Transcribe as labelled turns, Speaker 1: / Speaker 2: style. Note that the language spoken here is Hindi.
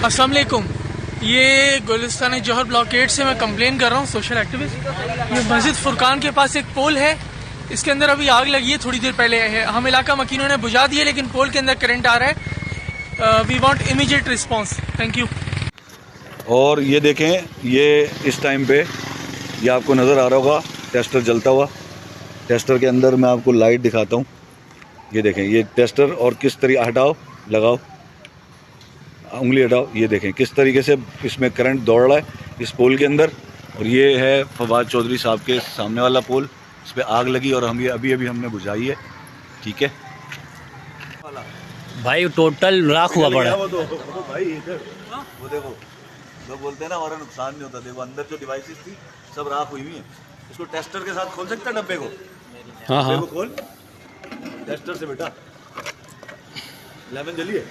Speaker 1: अस्सलाम वालेकुम। ये गुलिस्तान जौहर ब्लॉकेड से मैं कंप्लेन कर रहा हूँ, सोशल एक्टिविस्ट। ये मस्जिद फुरकान के पास एक पोल है, इसके अंदर अभी आग लगी है, थोड़ी देर पहले है। हम इलाका मकीनों ने बुझा दिया, लेकिन पोल के अंदर करंट आ रहा है। We want immediate response, thank you.
Speaker 2: और ये देखें, ये इस टाइम पे ये आपको नज़र आ रहा होगा टेस्टर जलता हुआ। टेस्टर के अंदर मैं आपको लाइट दिखाता हूँ। ये देखें, ये टेस्टर, और किस तरीके, हटाओ, लगाओ, उंगली हटाओ। ये देखें किस तरीके से इसमें करंट दौड़ रहा है इस पोल के अंदर। और ये है फवाद चौधरी साहब के सामने वाला पोल, इस पर आग लगी और हम ये अभी हमने बुझाई है। ठीक है
Speaker 3: भाई, टोटल राख हुआ पड़ा।
Speaker 2: वो भाई इधर वो देखो, लोग बोलते हैं ना हमारा नुकसान नहीं होता। देखो अंदर जो डिवाइसेस थी सब राख हुई है। इसको टेस्टर के साथ खोल सकता है डब्बे को।
Speaker 3: हाँ हाँ,
Speaker 2: खोल टेस्टर से बेटा। लेमन जली है।